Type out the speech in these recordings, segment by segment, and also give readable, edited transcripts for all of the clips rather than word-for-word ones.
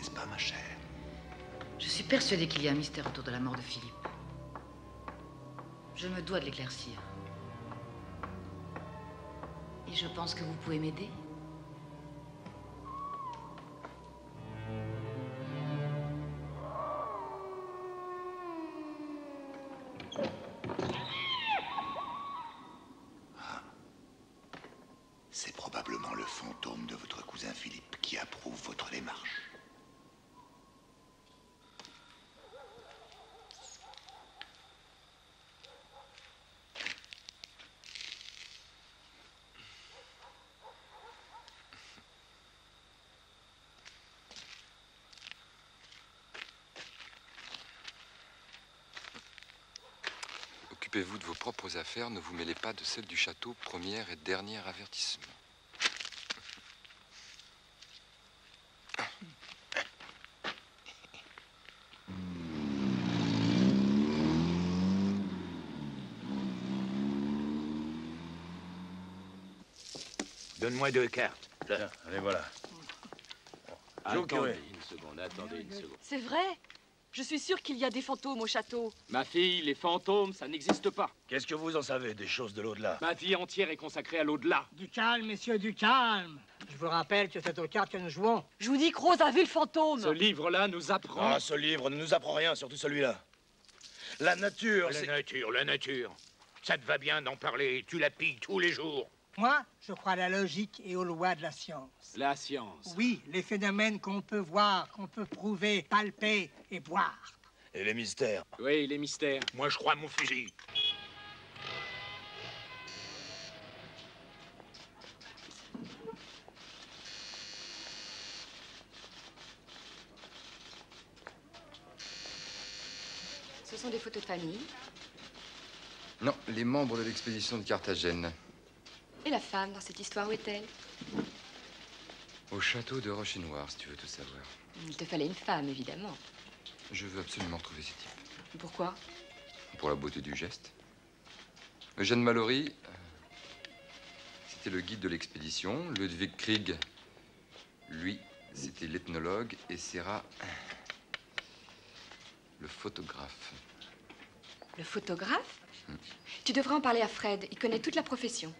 n'est-ce pas, ma chère? Je suis persuadée qu'il y a un mystère autour de la mort de Philippe. Je me dois de l'éclaircir. Et je pense que vous pouvez m'aider. C'est probablement le fantôme de votre cousin Philippe qui approuve votre démarche. Occupez-vous de vos propres affaires, ne vous mêlez pas de celles du château, premier et dernier avertissement. Donne-moi 2 cartes. Tiens, allez, voilà. Attendez une seconde, attendez une seconde. C'est vrai. Je suis sûre qu'il y a des fantômes au château. Ma fille, les fantômes, ça n'existe pas. Qu'est-ce que vous en savez des choses de l'au-delà? Ma vie entière est consacrée à l'au-delà. Du calme, messieurs, du calme. Je vous rappelle que c'est aux cartes que nous jouons. Je vous dis que Rose a vu le fantôme. Ce livre-là nous apprend... Ah, ce livre ne nous apprend rien, surtout celui-là. La nature, La nature. Ça te va bien d'en parler, tu la pilles tous les jours. Moi, je crois à la logique et aux lois de la science. La science. Oui, les phénomènes qu'on peut voir, qu'on peut prouver, palper et boire. Et les mystères. Oui, les mystères. Moi, je crois à mon fusil. Ce sont des photos de famille. Non, les membres de l'expédition de Carthagène. Et la femme dans cette histoire, où est-elle? Au château de Rochenoir, si tu veux tout savoir. Il te fallait une femme, évidemment. Je veux absolument retrouver ces types. Pourquoi? Pour la beauté du geste. Eugène Mallory, c'était le guide de l'expédition. Ludwig Krieg, lui, c'était l'ethnologue. Et Serra, le photographe. Le photographe? Tu devrais en parler à Fred. Il connaît toute la profession.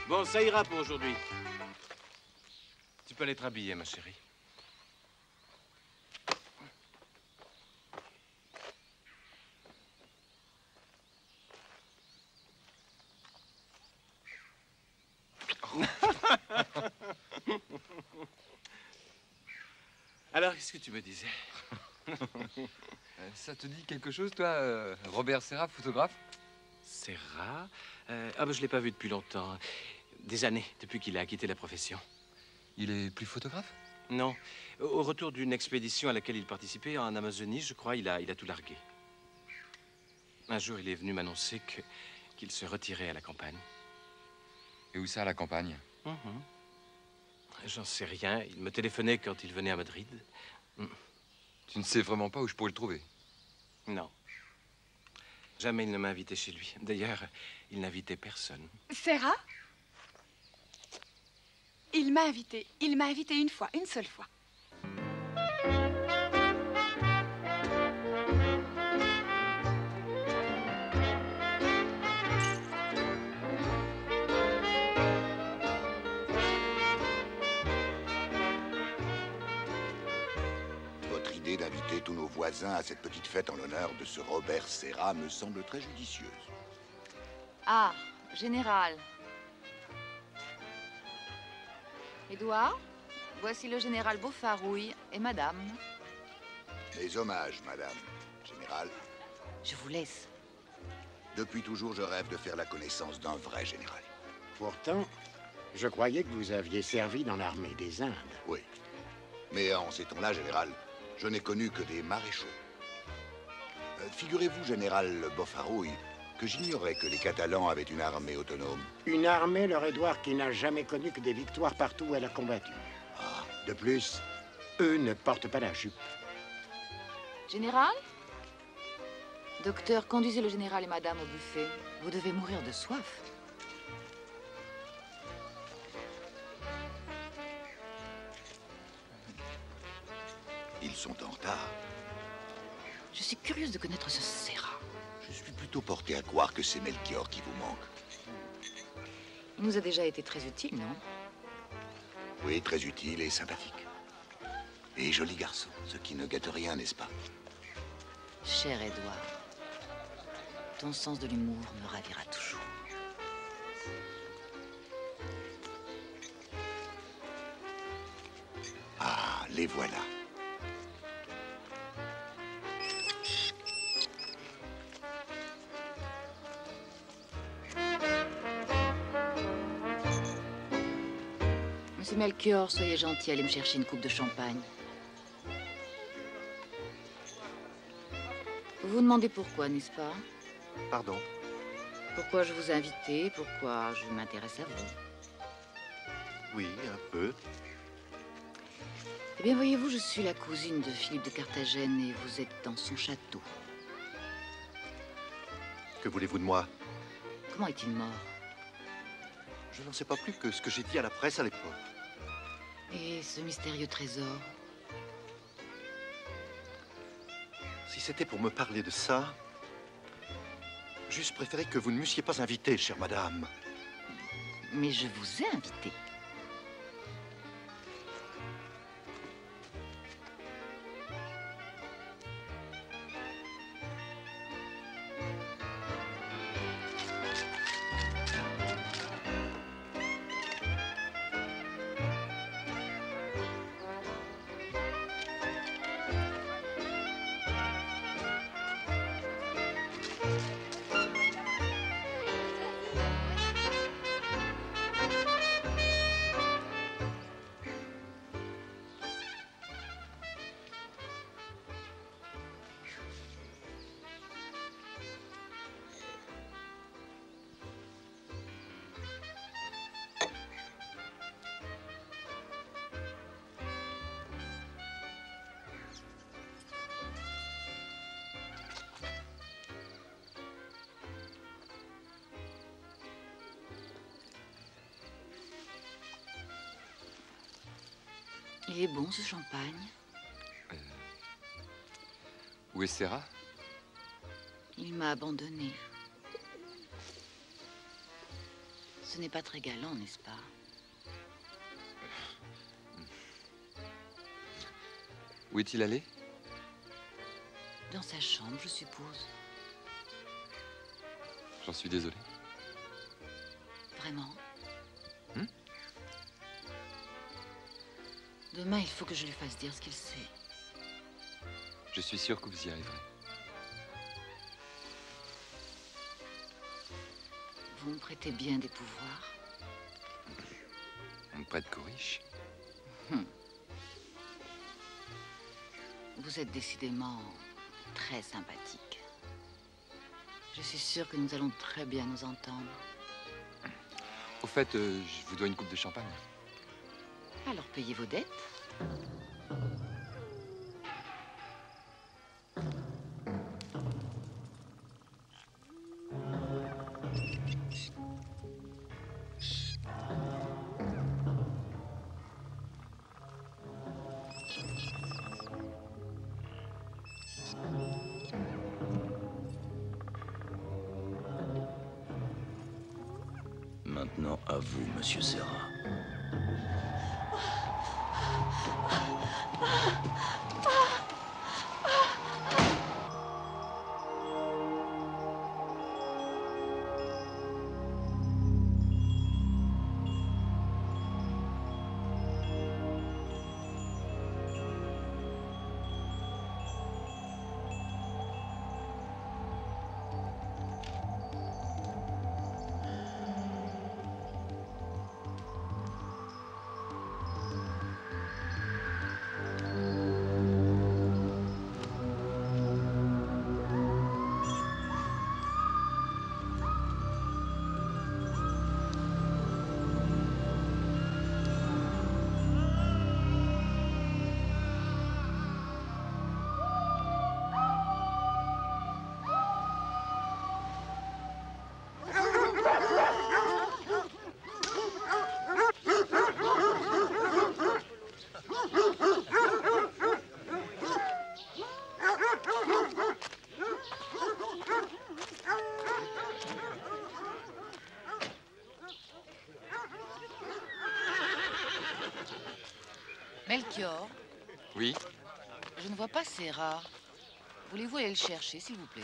Bon, ça ira pour aujourd'hui. Tu peux aller te rhabiller, ma chérie. Alors, qu'est-ce que tu me disais? Ça te dit quelque chose, toi, Robert Serra, photographe? Serra? Ah, ben, je l'ai pas vu depuis longtemps. Des années, depuis qu'il a quitté la profession. Il est plus photographe? Non. Au retour d'une expédition à laquelle il participait en Amazonie, je crois, il a tout largué. Un jour, il est venu m'annoncer qu'il se retirait à la campagne. Et où ça, à la campagne? J'en sais rien. Il me téléphonait quand il venait à Madrid. Tu ne sais vraiment pas où je pourrais le trouver? Non. Jamais il ne m'a invité chez lui. D'ailleurs, il n'invitait personne. Serra? Il m'a invité. Il m'a invité une fois, une seule fois. Votre idée d'inviter tous nos voisins à cette petite fête en l'honneur de ce Robert Serra me semble très judicieuse. Ah, général. Édouard, voici le général Beaufarouille et madame. Mes hommages, madame. Général, Je vous laisse. depuis toujours, je rêve de faire la connaissance d'un vrai général. Pourtant, je croyais que vous aviez servi dans l'armée des Indes. Oui. Mais en ces temps-là, général, je n'ai connu que des maréchaux. Figurez-vous, général Beaufarouille, que j'ignorais que les Catalans avaient une armée autonome. Une armée, leur Édouard, qui n'a jamais connu que des victoires partout où elle a combattu. De plus, eux ne portent pas la jupe. Général? Docteur, conduisez le général et madame au buffet. Vous devez mourir de soif. Ils sont en retard. Je suis curieuse de connaître ce Serra. Je suis plutôt porté à croire que c'est Melchior qui vous manque. Il nous a déjà été très utile, non? Oui, très utile et sympathique. Et joli garçon, ce qui ne gâte rien, n'est-ce pas? Cher Édouard, ton sens de l'humour me ravira toujours. Ah, les voilà. Monsieur Melchior, soyez gentil, allez me chercher une coupe de champagne. Vous vous demandez pourquoi, n'est-ce pas? Pardon? Pourquoi je vous ai invité, pourquoi je m'intéresse à vous. Oui, un peu. Eh bien, voyez-vous, je suis la cousine de Philippe de Carthagène et vous êtes dans son château. Que voulez-vous de moi? Comment est-il mort? Je n'en sais pas plus que ce que j'ai dit à la presse à l'époque. Et ce mystérieux trésor? Si c'était pour me parler de ça, j'eusse préféré que vous ne m'eussiez pas invité, chère madame. Mais je vous ai invité. Il est bon, ce champagne. Où est Serra? Il m'a abandonné. Ce n'est pas très galant, n'est-ce pas? Où est-il allé? Dans sa chambre, je suppose. J'en suis désolé. Vraiment? Demain, il faut que je lui fasse dire ce qu'il sait. Je suis sûr que vous y arriverez. Vous me prêtez bien des pouvoirs. On ne prête qu'aux riches. Vous êtes décidément très sympathique. Je suis sûre que nous allons très bien nous entendre. Au fait, je vous dois une coupe de champagne. Alors payez vos dettes. Maintenant, à vous, monsieur Serra. Melchior, Oui. je ne vois pas Serra. Voulez-vous aller le chercher, s'il vous plaît?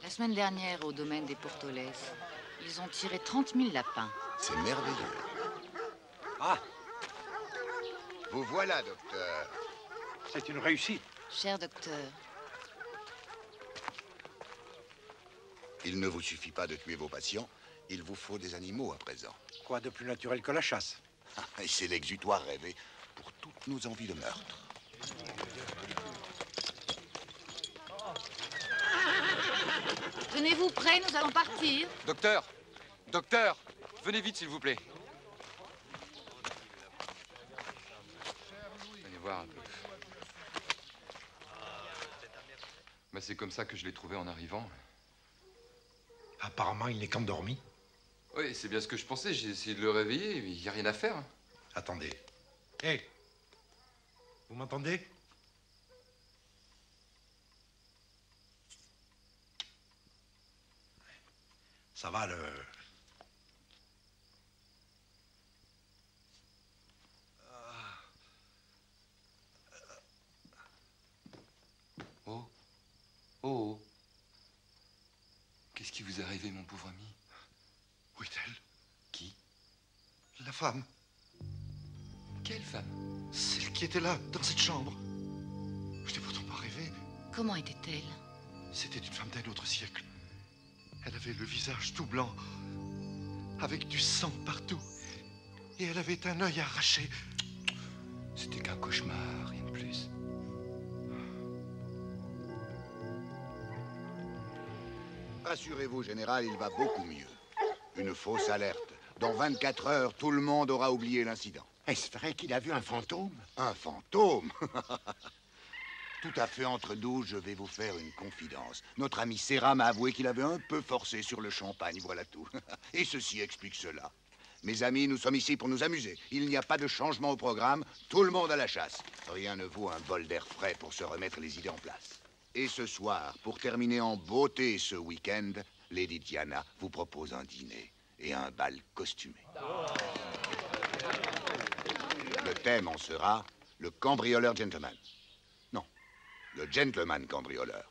La semaine dernière, au domaine des Portoles, ils ont tiré 30 000 lapins. C'est merveilleux. Ah, Vous voilà, docteur. C'est une réussite. Cher docteur, Il ne vous suffit pas de tuer vos patients, il vous faut des animaux à présent. Quoi de plus naturel que la chasse? Et c'est l'exutoire rêvé pour toutes nos envies de meurtre. tenez-vous prêts, nous allons partir. Docteur! Docteur! Venez vite, s'il vous plaît. Venez voir un peu. Ben, c'est comme ça que je l'ai trouvé en arrivant. Apparemment, il n'est qu'endormi. Oui, c'est bien ce que je pensais. J'ai essayé de le réveiller, mais il n'y a rien à faire. Attendez. Hé! Vous m'entendez? Ça va, le... Oh. Oh. Qu'est-ce qui vous est arrivé, mon pauvre ami? Où est-elle? Qui? La femme. Quelle femme? Celle qui était là, dans cette chambre. Je n'ai pourtant pas rêvé. Comment était-elle? C'était une femme d'un autre siècle. Elle avait le visage tout blanc, avec du sang partout. Et elle avait un œil arraché. C'était qu'un cauchemar, rien de plus. Rassurez-vous, général, il va beaucoup mieux. Une fausse alerte. Dans 24 heures, tout le monde aura oublié l'incident. Est-ce vrai qu'il a vu un fantôme? Un fantôme? Tout à fait entre nous, je vais vous faire une confidence. Notre ami Serra m'a avoué qu'il avait un peu forcé sur le champagne, voilà tout. Et ceci explique cela. Mes amis, nous sommes ici pour nous amuser. Il n'y a pas de changement au programme, tout le monde à la chasse. Rien ne vaut un bol d'air frais pour se remettre les idées en place. Et ce soir, pour terminer en beauté ce week-end, Lady Diana vous propose un dîner et un bal costumé. Le thème en sera le cambrioleur gentleman. Non, le gentleman cambrioleur.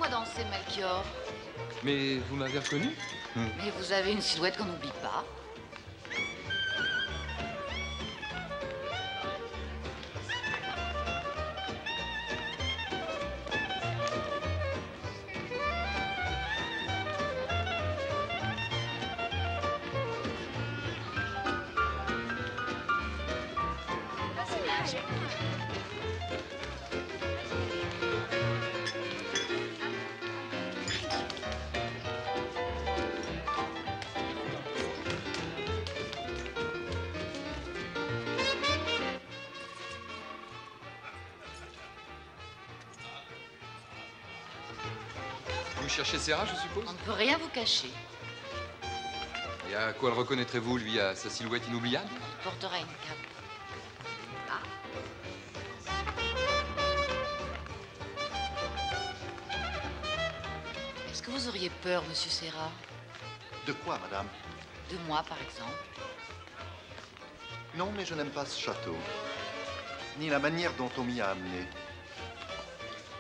Danser, Melchior. Mais vous m'avez reconnu? Mais vous avez une silhouette qu'on n'oublie pas. Vous cherchez Serra, je suppose? On ne peut rien vous cacher. Et à quoi le reconnaîtrez-vous, lui, à sa silhouette inoubliable? Il porterait une cape. Ah. Est-ce que vous auriez peur, monsieur Serra? De quoi, madame? De moi, par exemple. Non, mais je n'aime pas ce château. Ni la manière dont on m'y a amené.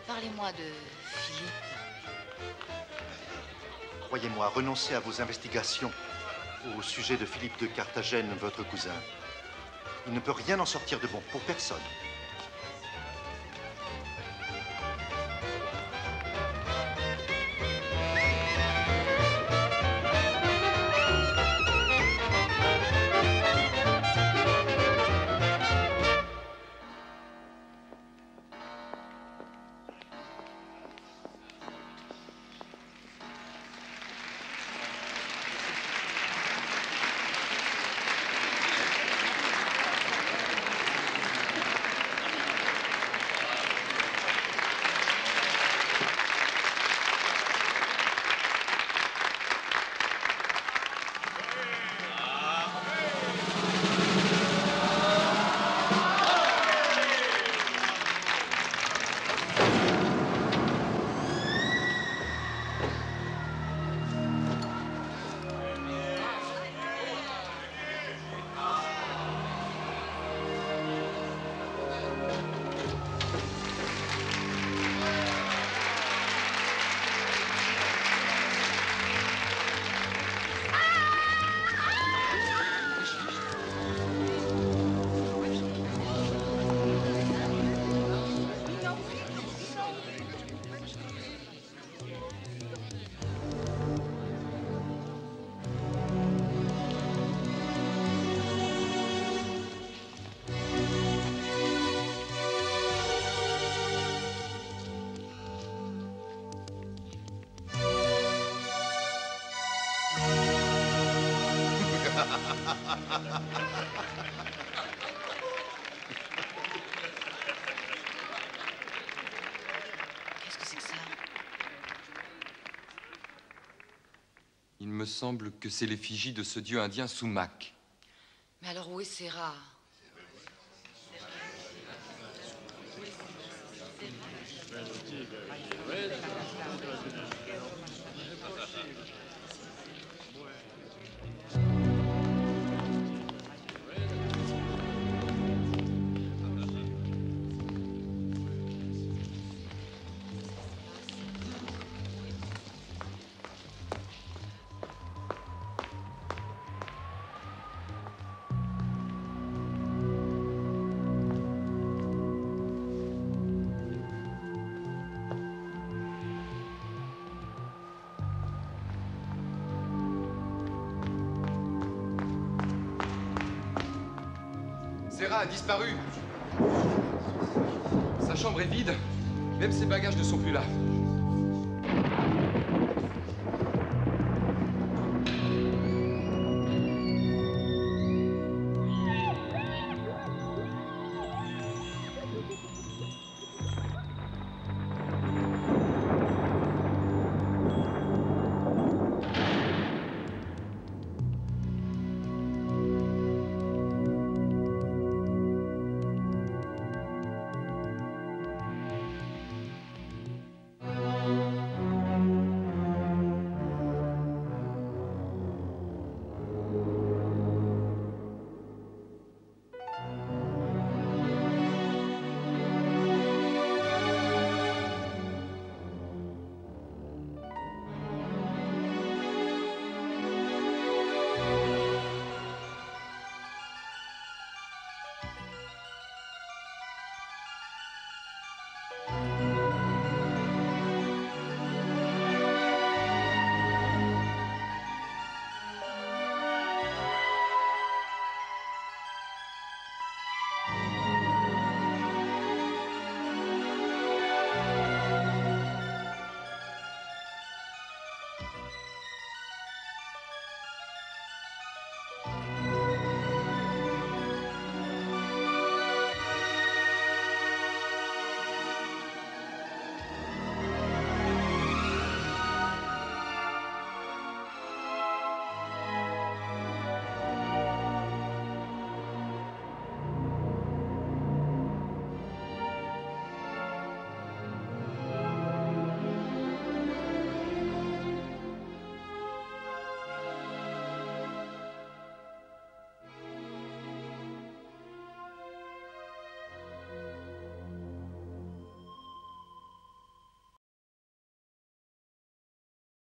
Parlez-moi de Philippe. Croyez-moi, renoncez à vos investigations au sujet de Philippe de Carthagène, votre cousin. Il ne peut rien en sortir de bon pour personne. Qu'est-ce que c'est que ça? Il me semble que c'est l'effigie de ce dieu indien Sumac. Mais alors où est Serra? Serra a disparu. Sa chambre est vide. Même ses bagages ne sont plus là.